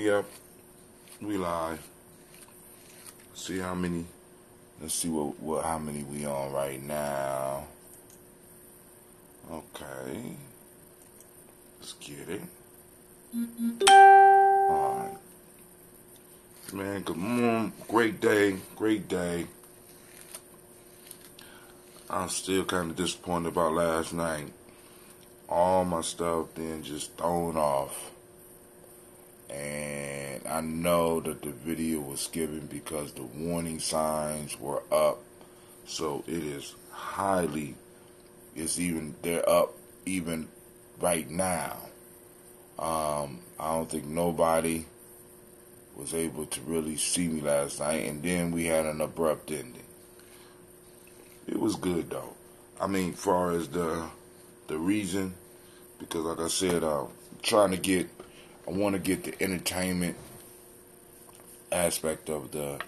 Yep, we live. See how many. Let's see how many we on right now. Okay, let's get it. All right, man. Good morning. Great day. Great day. I'm still kind of disappointed about last night. All my stuff then just thrown off. And I know that the video was skipping because the warning signs were up. So it is they're up even right now. I don't think nobody was able to really see me last night. And then we had an abrupt ending. It was good though. I mean, far as the reason, because like I said, I want to get the entertainment aspect of the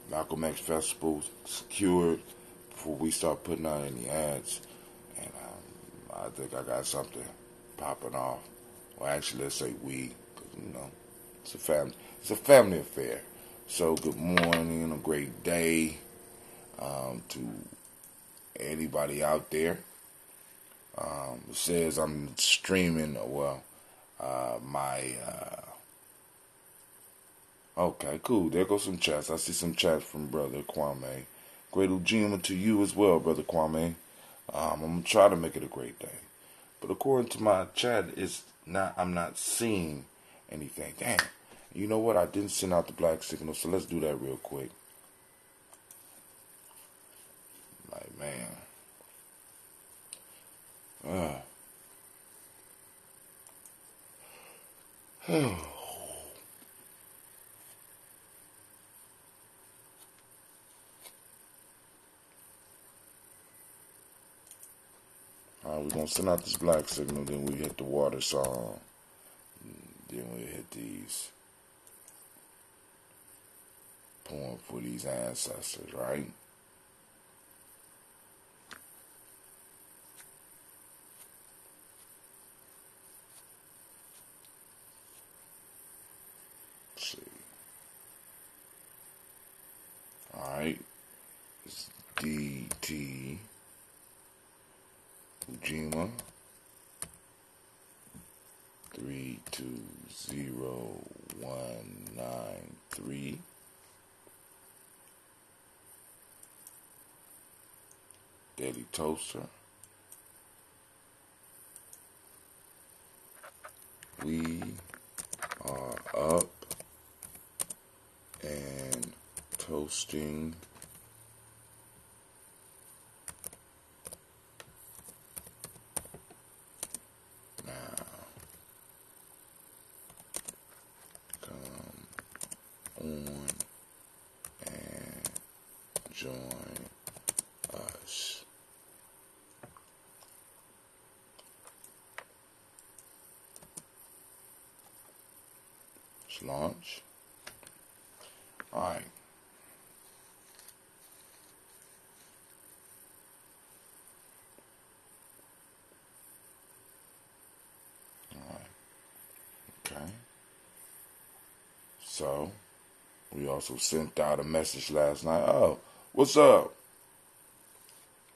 Malcolm X Festival secured before we start putting out any ads. And I think I got something popping off. Well, actually, let's say we, because it's a family affair. So good morning and a great day to anybody out there. It says I'm streaming. Okay, cool. There goes some chats. I see some chats from Brother Kwame. Great Ujima to you as well, Brother Kwame. I'm gonna try to make it a great day. But according to my chat, I'm not seeing anything. Damn. You know what? I didn't send out the black signal, so let's do that real quick. Like, man. Alright, we're going to send out this black signal, then we hit the water song. Then we hit these. Poem for these ancestors, right? Let's see. Alright. It's DT. Ujima 320193 Daily Toaster. We are up and toasting on and join us. Let's launch. Alright. Okay. So we also sent out a message last night. Oh, what's up,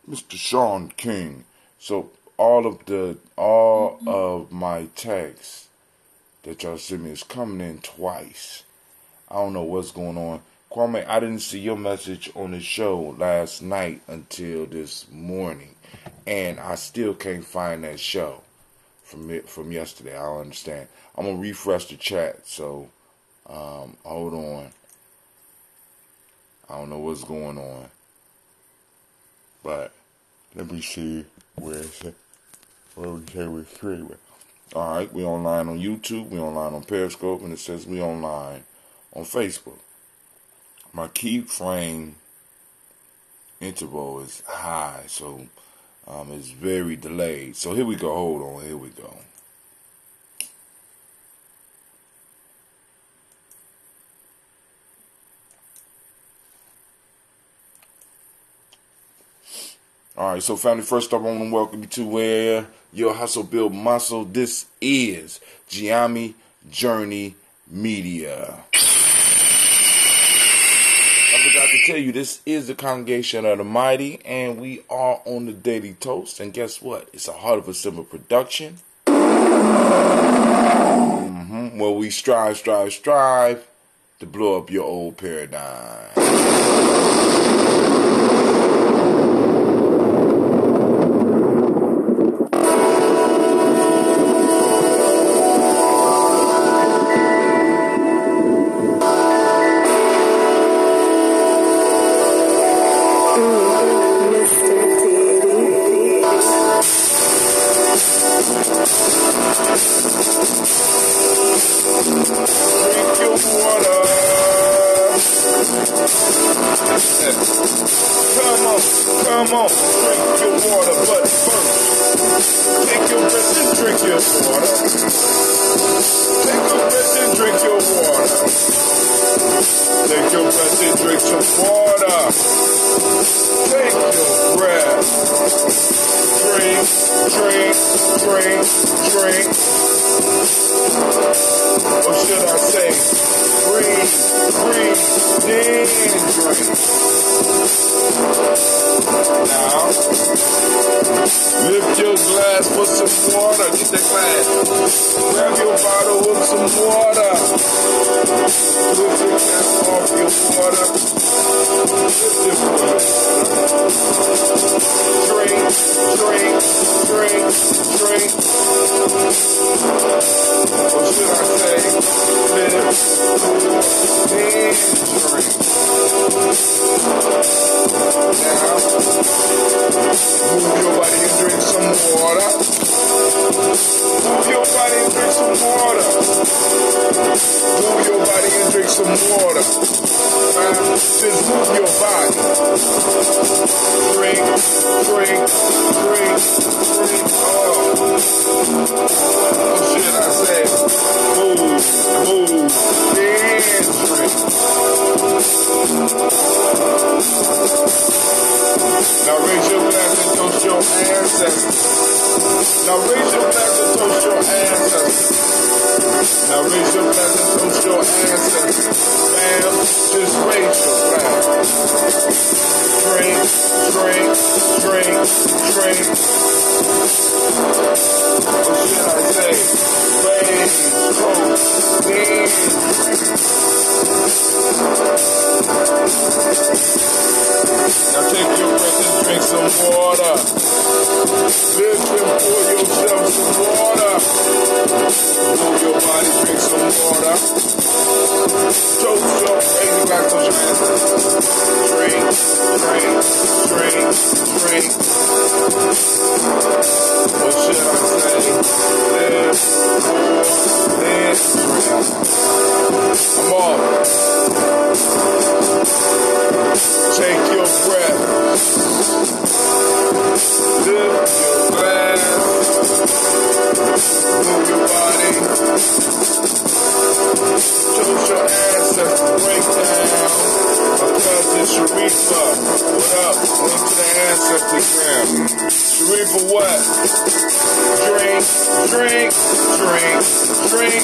Mr. Sean King? So all of my texts that y'all sent me is coming in twice. I don't know what's going on. Kwame, I didn't see your message on the show last night until this morning, and I still can't find that show from yesterday. I don't understand. I'm gonna refresh the chat. So hold on. I don't know what's going on, but let me see where we say we're streaming. All right, we online on YouTube, we online on Periscope, and it says we online on Facebook. My keyframe interval is high, so it's very delayed. So here we go. Hold on. Here we go. All right, so family, first up, I want to welcome you to Where Your Hustle Build Muscle. This is Gye-Nyame Journey media. I forgot to tell you, this is the Congregation of the Mighty, and we are on the Daily Toast. And guess what? It's a Heart of a Simple production. Where we strive to blow up your old paradigm. Come on, drink your water, but first, take your breath and drink your water. Take your breath and drink your water. Take your breath and drink some water. Take your breath. Drink. Or should I say, breathe, then drink. Now, lift your glass for some water. Get the glass. Grab your bottle with some water. Lift the cap off your water. Lift it for your water. Drink. Or should I say, lift, then drink. Now, move your body and drink some water. Move your body and drink some water. Move your body and drink some water. Just move your body. Drink. What should I say? Move, then drink. Now raise your glass and toast your ancestors. Now raise your glass and toast your ancestors. Now raise your glass and toast your ancestors. Bam, just raise your glass. Drink. What should I say? Raise, toast, then drink. Now take your breath and drink some water. Lift and pour yourself some water. Move your body, drink some water. Toast your baby back to your ancestors. Drink. What should I say? Live, pour, then drink. I'm off. Take your breath. Lift your glass. Move your body. Toast your ancestors. Break down. My cousin Sharifa. What up? Went to the ancestor gram. Sharifa what? Drink.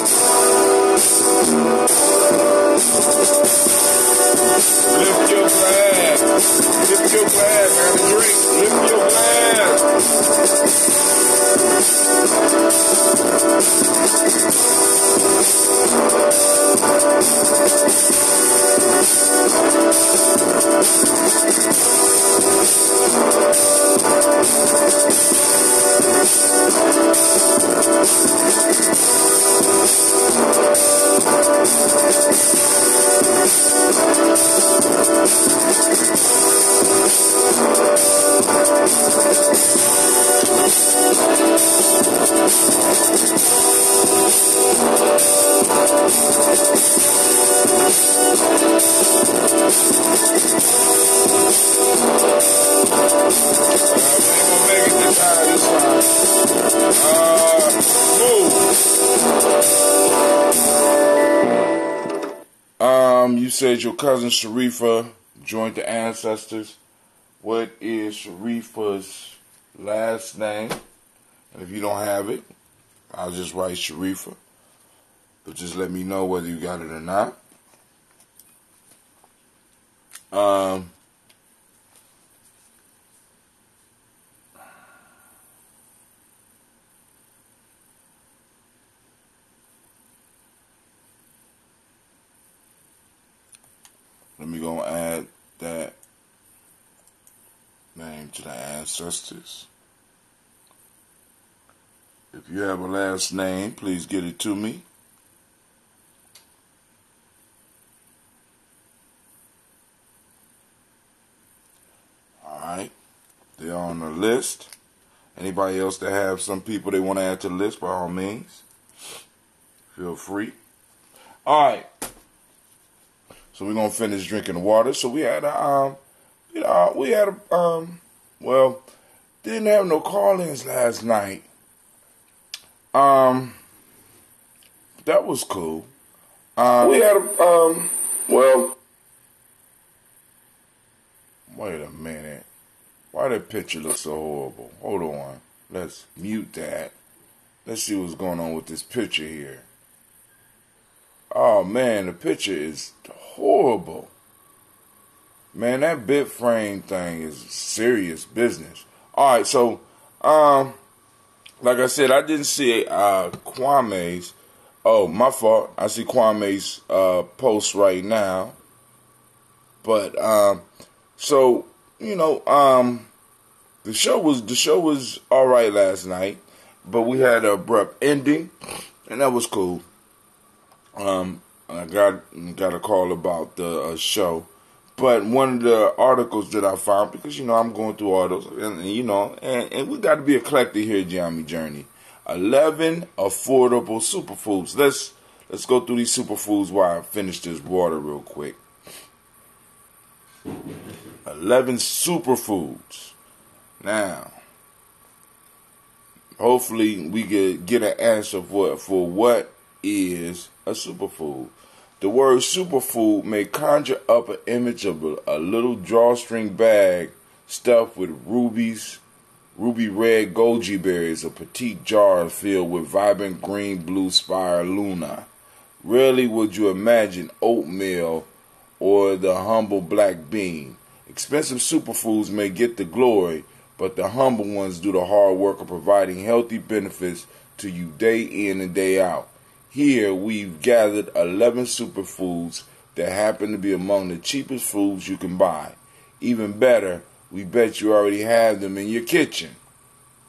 Lift your glass, man, drink. Lift your glass. You said your cousin Sharifa joined the ancestors. What is Sharifa's last name? And if you don't have it, I'll just write Sharifa. So just let me know whether you got it or not. Let me go add that name to the ancestors. If you have a last name, please get it to me. Alright. They're on the list. Anybody else that have some people they want to add to the list, by all means, feel free. Alright. So we're gonna finish drinking the water. So we had well, didn't have no call-ins last night. That was cool. We had well, wait a minute. Why that picture look so horrible? Hold on. Let's mute that. Let's see what's going on with this picture here. Oh man, the picture is horrible. Man, that bit frame thing is serious business. Alright, so like I said, I didn't see Kwame's. Oh, my fault. I see Kwame's post right now. But so, you know, the show was all right last night, but we had an abrupt ending, and that was cool. I got a call about the show, but one of the articles that I found, because you know I'm going through all those, and you know, and we got to be eclectic here at Gye-Nyame Journey. 11 affordable superfoods. Let's go through these superfoods while I finish this water real quick. 11 superfoods. Now, hopefully we could get an answer for what is a superfood. The word superfood may conjure up an image of a little drawstring bag stuffed with ruby red goji berries, a petite jar filled with vibrant green blue spirulina. Rarely would you imagine oatmeal or the humble black bean. Expensive superfoods may get the glory, but the humble ones do the hard work of providing healthy benefits to you day in and day out. Here we've gathered 11 superfoods that happen to be among the cheapest foods you can buy. Even better, we bet you already have them in your kitchen.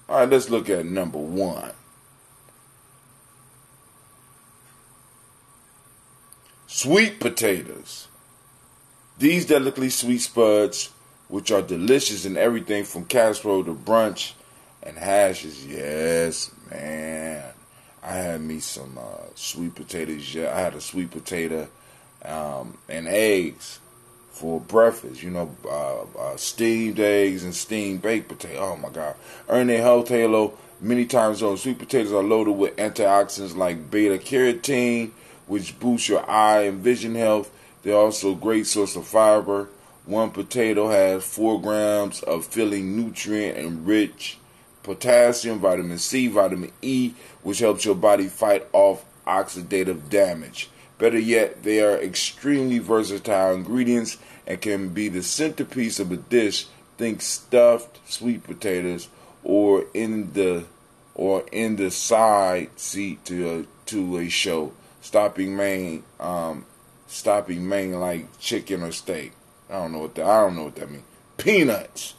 Alright, let's look at number 1. Sweet potatoes. These delicately sweet spuds, which are delicious in everything from casserole to brunch and hashes. Yes, man. I had me some sweet potatoes. Yeah, I had a sweet potato and eggs for breakfast. You know, steamed eggs and steamed baked potato. Oh my God! Earn their health halo many times over. Sweet potatoes are loaded with antioxidants like beta carotene, which boosts your eye and vision health. They're also a great source of fiber. One potato has 4 grams of filling nutrient and rich potassium, vitamin C, vitamin E, which helps your body fight off oxidative damage. Better yet, they are extremely versatile ingredients and can be the centerpiece of a dish. Think stuffed sweet potatoes, or in the side seat to a show, stopping main like chicken or steak. I don't know what that means. Peanuts,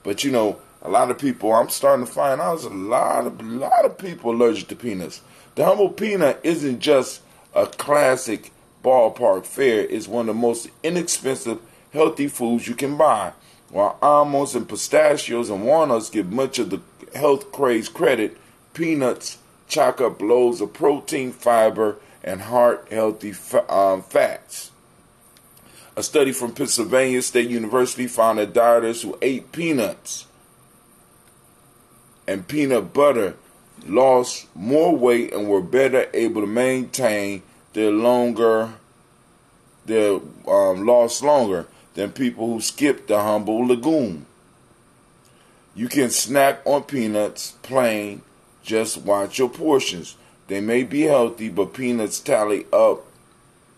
but you know. A lot of people, I'm starting to find out, there's a lot of people allergic to peanuts. The humble peanut isn't just a classic ballpark fare. It's one of the most inexpensive, healthy foods you can buy. While almonds and pistachios and walnuts get much of the health craze credit, peanuts chock up loads of protein, fiber, and heart-healthy fats. A study from Pennsylvania State University found that dieters who ate peanuts and peanut butter lost more weight and were better able to maintain their loss longer than people who skipped the humble legume. You can snack on peanuts plain, just watch your portions. They may be healthy, but peanuts tally up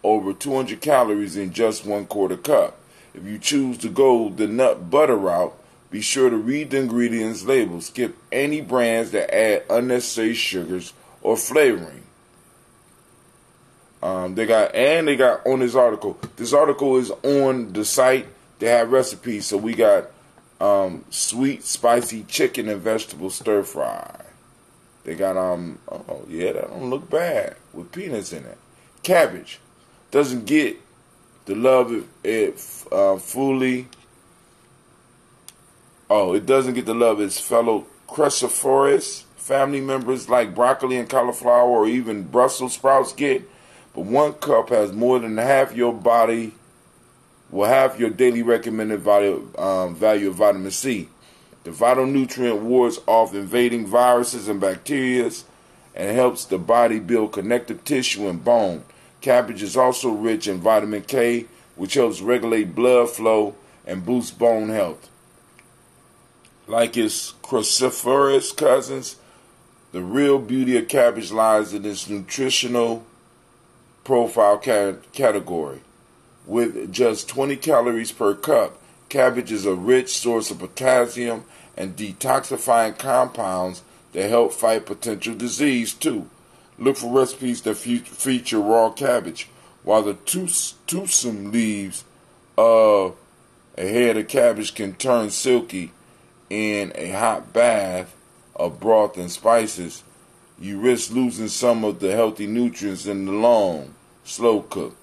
over 200 calories in just 1/4 cup. If you choose to go the nut butter route, be sure to read the ingredients label. Skip any brands that add unnecessary sugars or flavoring. They got on this article. This article is on the site. They have recipes. So we got sweet, spicy chicken and vegetable stir fry. They got oh yeah, that don't look bad with peanuts in it. Cabbage doesn't get the love it fully. Oh, it doesn't get the love its fellow cruciferous family members like broccoli and cauliflower or even Brussels sprouts get. But 1 cup has more than half your body, well, half your daily recommended value of vitamin C. The vital nutrient wards off invading viruses and bacteria and helps the body build connective tissue and bone. Cabbage is also rich in vitamin K, which helps regulate blood flow and boost bone health. Like its cruciferous cousins, the real beauty of cabbage lies in its nutritional profile category. With just 20 calories per cup, cabbage is a rich source of potassium and detoxifying compounds that help fight potential disease too. Look for recipes that feature raw cabbage. While the toothsome leaves of a head of cabbage can turn silky in a hot bath of broth and spices, you risk losing some of the healthy nutrients in the long, slow cook.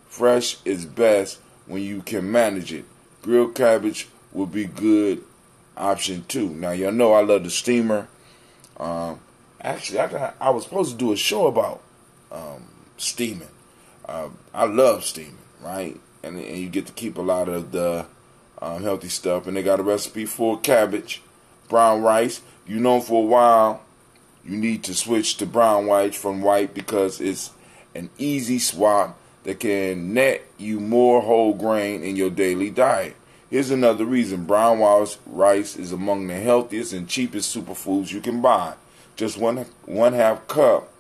Fresh is best when you can manage it. Grilled cabbage will be good option too. Now y'all know I love the steamer. Actually, I was supposed to do a show about steaming. I love steaming, right? And you get to keep a lot of the healthy stuff. And they got a recipe for cabbage, brown rice. You know for a while you need to switch to brown rice from white because it's an easy swap that can net you more whole grain in your daily diet. Here's another reason brown rice is among the healthiest and cheapest superfoods you can buy. Just one half cup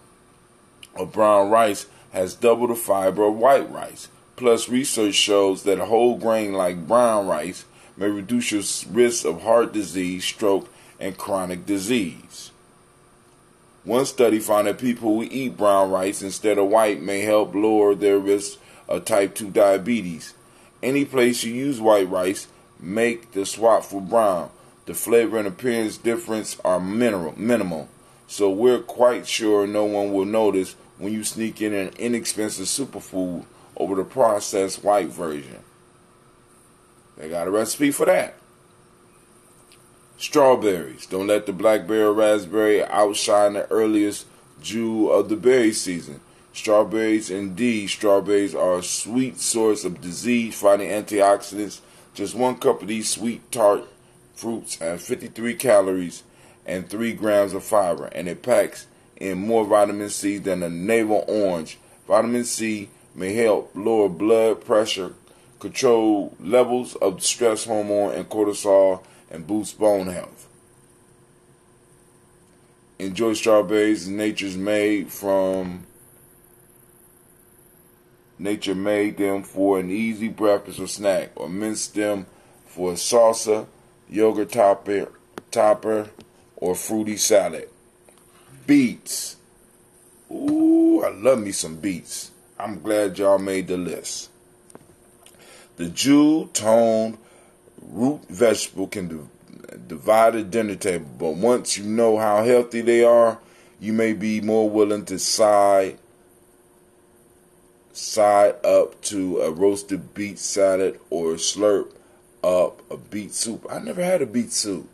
of brown rice has double the fiber of white rice. Plus, research shows that a whole grain like brown rice may reduce your risk of heart disease, stroke, and chronic disease. One study found that people who eat brown rice instead of white may help lower their risk of type 2 diabetes. Any place you use white rice, make the swap for brown. The flavor and appearance difference are minimal, so we're quite sure no one will notice when you sneak in an inexpensive superfood over the processed white version. They got a recipe for that. Strawberries. Don't let the blackberry or raspberry outshine the earliest jewel of the berry season. Strawberries, indeed, strawberries are a sweet source of disease-fighting antioxidants. Just 1 cup of these sweet tart fruits has 53 calories and 3 grams of fiber, and it packs in more vitamin C than a navel orange. Vitamin C may help lower blood pressure, control levels of stress hormone and cortisol, and boost bone health. Enjoy strawberries. Nature made them for an easy breakfast or snack, or mince them for a salsa, yogurt topper, or fruity salad. Beets. Ooh, I love me some beets. I'm glad y'all made the list. The jewel-toned root vegetable can divide the dinner table, but once you know how healthy they are, you may be more willing to side up to a roasted beet salad or slurp up a beet soup. I never had a beet soup.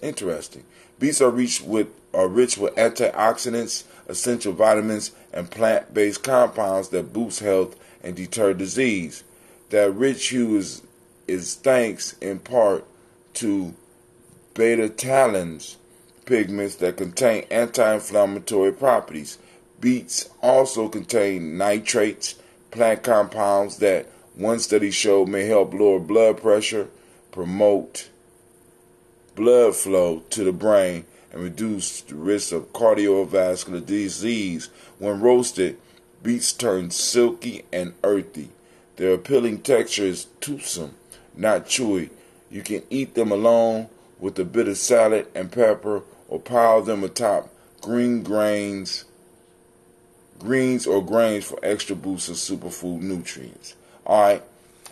Interesting. Beets are rich with antioxidants, essential vitamins, and plant-based compounds that boost health and deter disease. That rich hue is thanks in part to beta-talons pigments that contain anti-inflammatory properties. Beets also contain nitrates, plant compounds that one study showed may help lower blood pressure, promote blood flow to the brain, and reduce the risk of cardiovascular disease. When roasted, beets turn silky and earthy. Their appealing texture is toothsome, not chewy. You can eat them alone with a bit of salad and pepper, or pile them atop greens or grains for extra boost of superfood nutrients. Alright,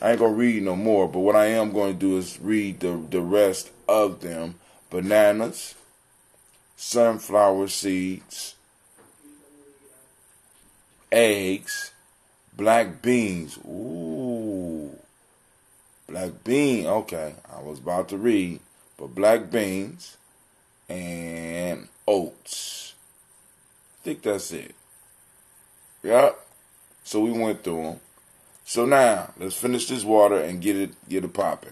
I ain't going to read no more, but what I am going to do is read the rest of them. Bananas, sunflower seeds, eggs, black beans. Ooh, black bean. Okay, I was about to read, but black beans and oats. I think that's it. Yep. So we went through them. So now let's finish this water and get it popping.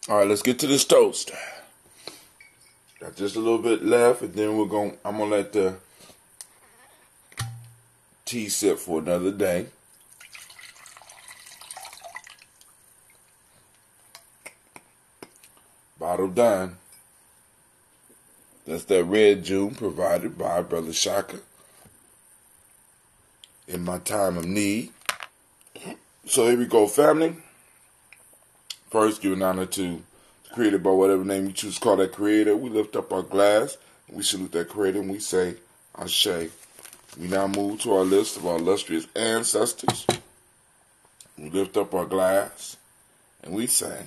All right, let's get to this toast. Got just a little bit left, and then I'm gonna let the tea sit for another day. Bottle done. That's that red June provided by Brother Shaka in my time of need. So here we go, family. First, giving honor to the Creator by whatever name you choose to call that Creator. We lift up our glass, and we salute that Creator, and we say, Ashe. We now move to our list of our illustrious ancestors. We lift up our glass, and we say,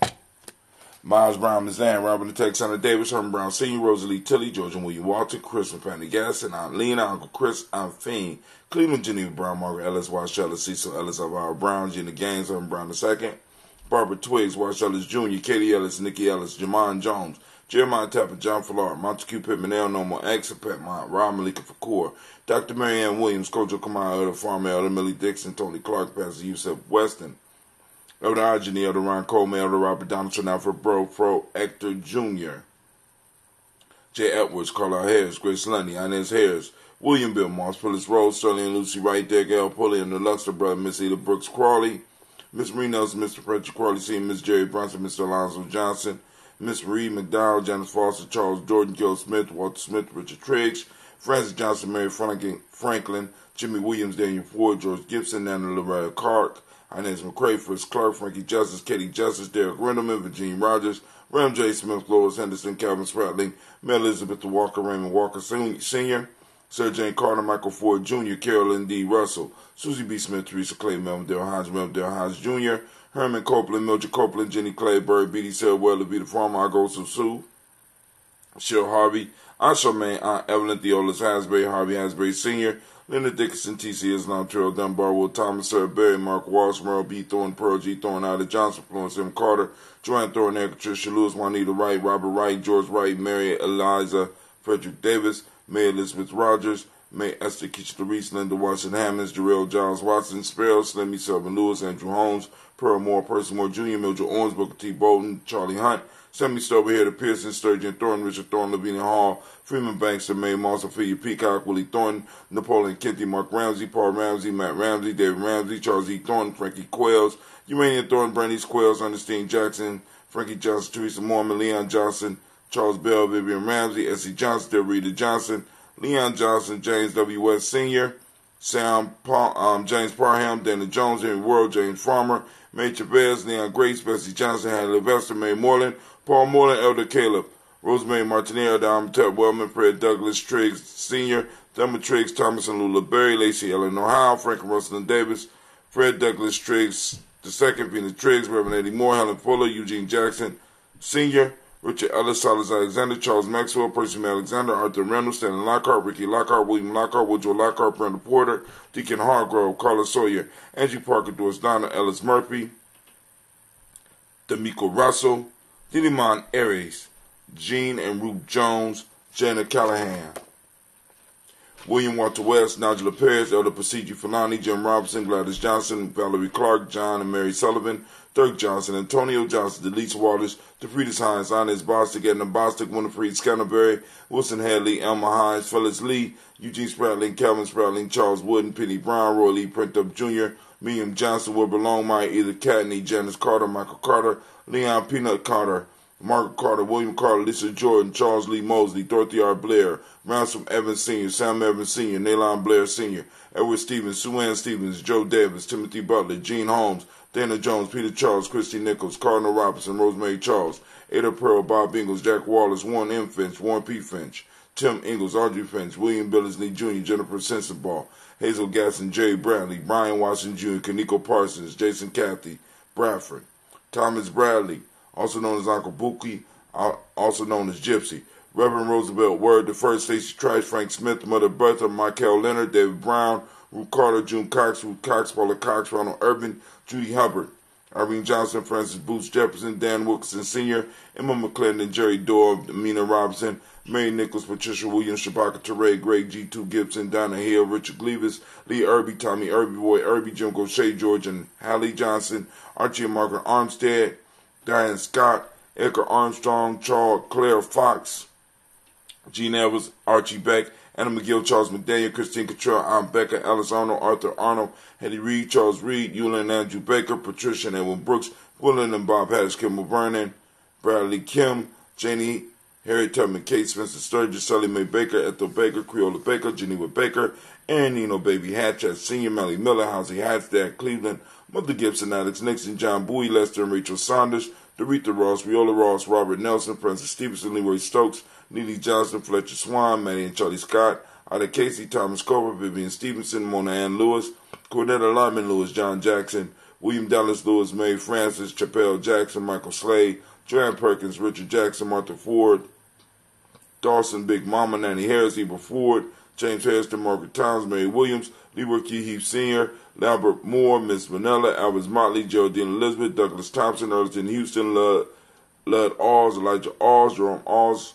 Miles Brown, Mazan, Robert the Texana Davis, Herman Brown Sr., Rosalie Tilley, George and William Walton, Chris and Fanny Gasson, Aunt Lena, Uncle Chris, Aunt Fiend, Cleveland Geneva Brown, Margaret Ellis, Wash Ellis, Cecil Ellis, Alvaro Brown, Gina Gaines, Herman Brown II, Barbara Twiggs, Wash Ellis Jr., Katie Ellis, Nikki Ellis, Jamon Jones, Jeremiah Tapper, John Fallard, Montague Pittman, El Nomo, X, Pet Mont, Rob Malika Fakour, Dr. Marianne Williams, Kojo Kamau, Elder Farmer, Elder Millie Dixon, Tony Clark, Pastor Yusef Weston, Elder Ajani, Elder Ron Coleman, Elder Robert Donaldson, Alfred Pro, Hector Jr., J. Edwards, Carlisle Harris, Grace Lundy, Inez Harris, William Bill Moss, Phyllis Rose, Sterling and Lucy Wright, Derek L. Pulley, and the Luxor brother, Miss Eda Brooks Crawley, Miss Marie Nelson, Mr. Frederick Crawley, Sr., Miss Jerry Brunson, Mr. Alonzo Johnson, Miss Marie McDowell, Janice Foster, Charles Jordan, Gil Smith, Walter Smith, Richard Triggs, Francis Johnson, Mary Franklin, Jimmy Williams, Daniel Ford, George Gibson, Nana Loretta Clark, Inez McCray, Fritz Clark, Frankie Justice, Katie Justice, Derek Rendelman, Virginia Rogers, Ram J. Smith, Lois Henderson, Calvin Spratling, Mel Elizabeth Walker, Raymond Walker Sr., Sir Jane Carter, Michael Ford Jr., Carolyn D. Russell, Susie B. Smith, Teresa Clay, Melvin Dale Hodge Jr., Herman Copeland, Mildred Copeland, Jenny Clayberry, B.D. Selwell, Levita Farmer, Agosu Sue, Cheryl Harvey, Aunt Charmaine, Aunt Evelyn Theolis Hasbury, Harvey Hasbury Sr., Leonard Dickinson, T.C. Islam, Terrell Dunbar, Will Thomas, Sarah Berry, Mark Walsh, Merle B. Thorne, Pearl G. Thorne, Ida Johnson, Florence M. Carter, Joanne Thorne, Eric Patricia Lewis, Juanita Wright, Robert Wright, George Wright, Mary Eliza, Frederick Davis, May Elizabeth Rogers, May Esther Keisha Reese, Linda Washington Hammonds, Jarrell Giles Watson, Sparrow, Slimmy Selvin Lewis, Andrew Holmes, Pearl Moore, Percy Moore Jr., Mildred Owens, Booker T. Bolton, Charlie Hunt, Sammy Stover, Hader Pearson, Sturgeon Thornton, Richard Thornton, Lavinia Hall, Freeman Banks, May Moss, Ophelia Peacock, Willie Thornton, Napoleon Kenty, Mark Ramsey, Paul Ramsey, Matt Ramsey, David Ramsey, Charles E. Thornton, Frankie Quails, Uranian Thornton, Brandy's Quails, Ernestine Jackson, Frankie Johnson, Teresa Mormon, Leon Johnson, Charles Bell, Vivian Ramsey, S.C. Johnson, Del Rita Johnson, Leon Johnson, James W. West Sr., James Parham, Dana Jones, Henry World, James Farmer, May Chavez, Leon Grace, Bessie Johnson, Hannah Levester, May Moreland, Paul Moreland, Elder Caleb, Rosemary Martinez, Elder Amitep Wellman, Fred Douglas Triggs Sr., Thelma Triggs, Thomas and Lula Berry, Lacey Ellen Ohio, Frank Russell Davis, Fred Douglas Triggs II, Vina Triggs, Reverend Eddie Moore, Helen Fuller, Eugene Jackson Sr., Richard Ellis, Silas Alexander, Charles Maxwell, Percy Alexander, Arthur Reynolds, Stanley Lockhart, Ricky Lockhart, William Lockhart, Woodrow Lockhart, Brenda Porter, Deacon Hargrove, Carla Sawyer, Angie Parker, Doris Donna, Ellis Murphy, D'Amico Russell, Didimon Aries, Gene and Ruth Jones, Janet Callahan, William Walter West, Nigel Perez, Elder Pasigi Filani, Jim Robinson, Gladys Johnson, Valerie Clark, John and Mary Sullivan, Dirk Johnson, Antonio Johnson, Delise Waters, DeFriedis Hines, Inez Bostic, Edna Bostic, Winifred Scanterbury, Wilson Hadley, Elma Hines, Phyllis Lee, Eugene Spratling, Calvin Spratling, Charles Wooden, Penny Brown, Roy Lee Printup Jr., William Johnson, Wilbur Longmire, Edie Catney, Janice Carter, Michael Carter, Leon Peanut Carter, Margaret Carter, William Carter, Lisa Jordan, Charles Lee Mosley, Dorothy R. Blair, Ransom Evans Sr., Sam Evans Sr., Nalon Blair Sr., Edward Stevens, Sue Ann Stevens, Joe Davis, Timothy Butler, Gene Holmes, Dana Jones, Peter Charles, Christy Nichols, Cardinal Robinson, Rosemary Charles, Ada Pearl, Bob Ingalls, Jack Wallace, Warren M. Finch, Warren P. Finch, Tim Ingalls, Audrey Finch, William Billingsley Jr., Jennifer Sensabaugh, Hazel Gasson, Jerry Bradley, Brian Watson Jr., Kaniko Parsons, Jason Cathy, Bradford, Thomas Bradley, also known as Uncle Buki, also known as Gypsy, Reverend Roosevelt Word, the first Stacey Trice, Frank Smith, Mother Bertha, Michael Leonard, David Brown, Ruth Carter, June Cox, Ruth Cox, Paula Cox, Ronald Urban, Judy Hubbard, Irene Johnson, Francis Booth Jefferson, Dan Wilkinson Sr., Emma McClendon, Jerry Dorr, Amina Robinson, Mary Nichols, Patricia Williams, Shabaka Teray, Greg G2 Gibson, Donna Hill, Richard Gleavis, Lee Irby, Tommy Irby, Boy Irby, Jim Gaucher, George and Hallie Johnson, Archie and Margaret Armstead, Diane Scott, Edgar Armstrong, Charles Claire Fox, Gene Evans, Archie Beck, Anna McGill, Charles McDaniel, Christine Cottrell, Aunt Becca, Alice Arnold, Arthur Arnold, Hetty Reed, Charles Reed, Eula and Andrew Baker, Patricia and Edwin Brooks, Willen and Bob Hattis, Kimball Vernon, Bradley Kim, Janie, Harriet Tubman, Kate Spencer Sturgis, Sally Mae Baker, Ethel Baker, Creola Baker, Geneva Baker, Aaron Nino Baby Hatchet, Senior Melly Miller, Housie Hatsdad, Cleveland, Mother Gibson, Alex Nixon, John Bowie, Lester and Rachel Saunders, Doretha Ross, Viola Ross, Robert Nelson, Francis Stevenson, Leroy Stokes, Neely Johnson, Fletcher Swan, Manny and Charlie Scott, Ida Casey, Thomas Cover, Vivian Stevenson, Mona Ann Lewis, Cornetta Lyman Lewis, John Jackson, William Dallas Lewis, Mary Francis, Chappelle Jackson, Michael Slade, Joanne Perkins, Richard Jackson, Martha Ford, Dawson, Big Mama, Nanny Harris, Eva Ford, James Harrison, Margaret Towns, Mary Williams, Leroy Q. Heath Sr., Lambert Moore, Miss Vanilla, Albert Motley, Geraldine Elizabeth, Douglas Thompson, Earlston Houston, Lud Alls, Elijah Alls, Jerome Alls,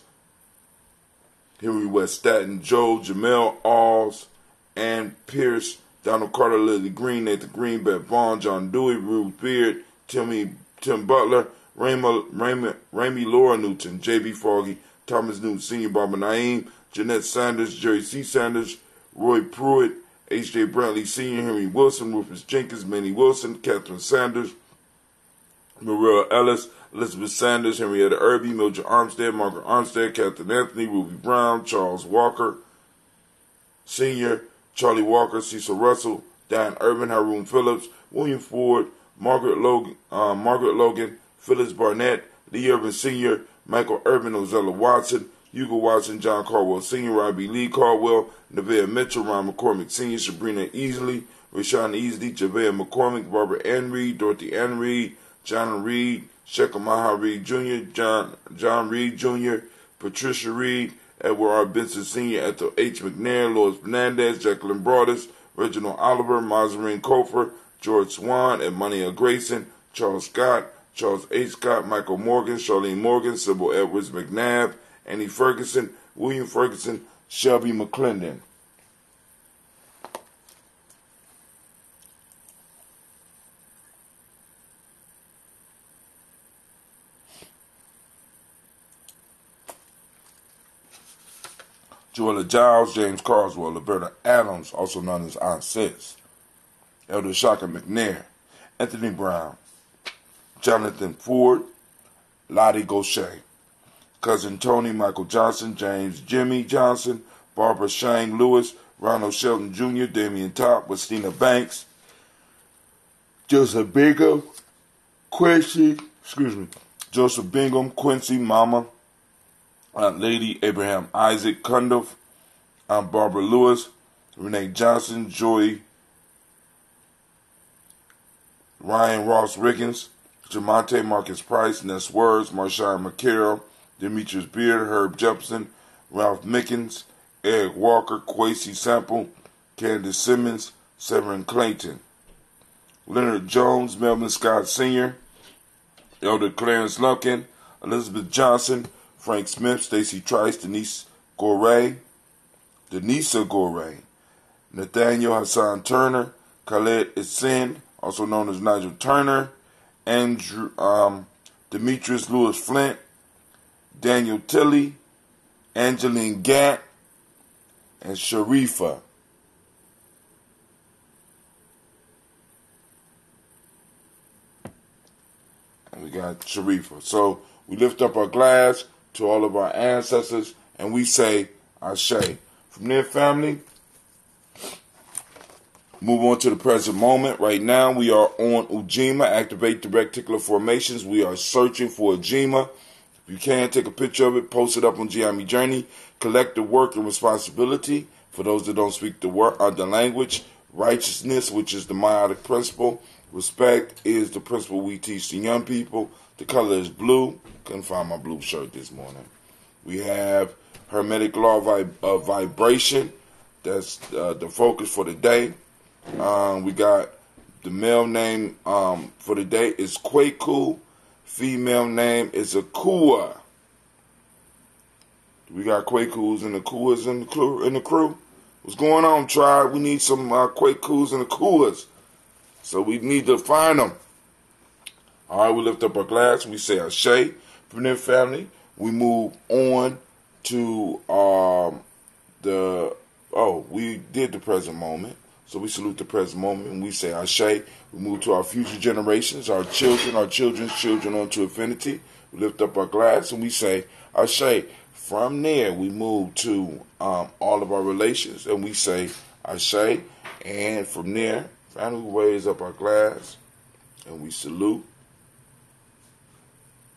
Henry West Staten, Joe, Jamel Alls, Ann Pierce, Donald Carter, Lily Green, Nathan Green, Beth Vaughn, John Dewey, Ruth Beard, Tim Butler, Ramey Laura Newton, J.B. Foggy, Thomas Newton Sr., Barbara Naeem, Jeanette Sanders, Jerry C. Sanders, Roy Pruitt, H.J. Brantley Sr., Henry Wilson, Rufus Jenkins, Manny Wilson, Catherine Sanders, Maria Ellis, Elizabeth Sanders, Henrietta Irby, Mildred Armstead, Margaret Armstead, Catherine Anthony, Ruby Brown, Charles Walker Sr., Charlie Walker, Cecil Russell, Diane Urban, Haroon Phillips, William Ford, Margaret Logan, Phyllis Barnett, Lee Urban Sr., Michael Urban, Ozella Watson, Hugo Watson, John Caldwell Sr., Robbie Lee Caldwell, Nevaeh Mitchell, Ron McCormick Sr., Sabrina Easley, Rashawn Easley, Javea McCormick, Barbara Ann Reed, Dorothy Ann Reed, John Reed, Shekhar Maha Reed Jr., John Reed Jr., Patricia Reed, Edward R. Benson Sr., Ethel H. McNair, Lois Fernandez, Jacqueline Broadus, Reginald Oliver, Mazarine Kofer, George Swan, Edmonia Grayson, Charles Scott, Charles H. Scott, Michael Morgan, Charlene Morgan, Sybil Edwards McNabb, Annie Ferguson, William Ferguson, Shelby McClendon. Joella Giles, James Carswell, Roberta Adams, also known as Aunt Sis, Elder Shaka McNair, Anthony Brown, Jonathan Ford, Lottie Gaucher, Cousin Tony, Michael Johnson, James Jimmy Johnson, Barbara Shang Lewis, Ronald Shelton Jr., Damian Top, Westina Banks, Joseph Bingham, Joseph Bingham, Quincy Mama, Aunt Lady, Abraham Isaac Cundiff, Aunt Barbara Lewis, Renee Johnson, Joy, Ryan Ross Riggins, Jamonte Marcus Price, Ness Words, Marshawn McCarroll, Demetrius Beard, Herb Jefferson, Ralph Mickens, Eric Walker, Quasi Sample, Candace Simmons, Severin Clayton, Leonard Jones, Melvin Scott Sr., Elder Clarence Lumpkin, Elizabeth Johnson, Frank Smith, Stacy Trice, Denisa Gore, Nathaniel Hassan Turner, Khaled Isin, also known as Nigel Turner, Andrew, Demetrius Lewis Flint, Daniel Tilley, Angeline Gant, and Sharifa. And we got Sharifa. So we lift up our glass to all of our ancestors and we say Ashe. From there, family, move on to the present moment. Right now, we are on Ujima. Activate the reticular formations. We are searching for Ujima. If you can, take a picture of it, post it up on Gye-Nyame Journey. Collective work and responsibility for those that don't speak the language. Righteousness, which is the meiotic principle. Respect is the principle we teach the young people. The color is blue. Couldn't find my blue shirt this morning. We have Hermetic law of vibration. That's the focus for the day. We got the male name for the day is Kwaku. Female name is Akua. We got Kwakus and Akuas in the crew. What's going on, tribe? We need some Kwakus and Akuas. So we need to find them. All right, we lift up our glass. We say Ashe. From there, family, we move on to we did the present moment. So we salute the present moment and we say Ashe. We move to our future generations, our children, our children's children onto infinity. We lift up our glass and we say Ashe. From there, we move to all of our relations and we say Ashe. And from there, finally, we raise up our glass and we salute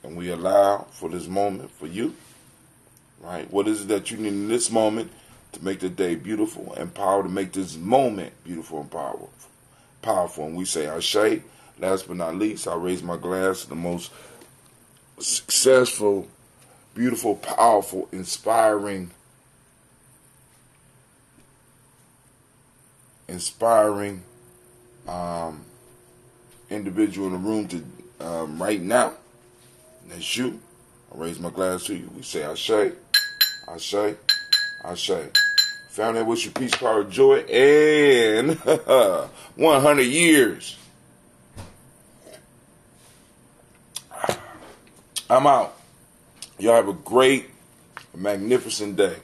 and we allow for this moment for you. Right? What is it that you need in this moment to make the day beautiful and power to make this moment beautiful and powerful? And we say Ashe. Last but not least, I raise my glass to the most successful, beautiful, powerful, inspiring individual in the room to right now. And that's you. I raise my glass to you. We say Ashe, Ashe, Ashe. Family, I wish you peace, power, joy, and 100 years. I'm out. Y'all have a great, magnificent day.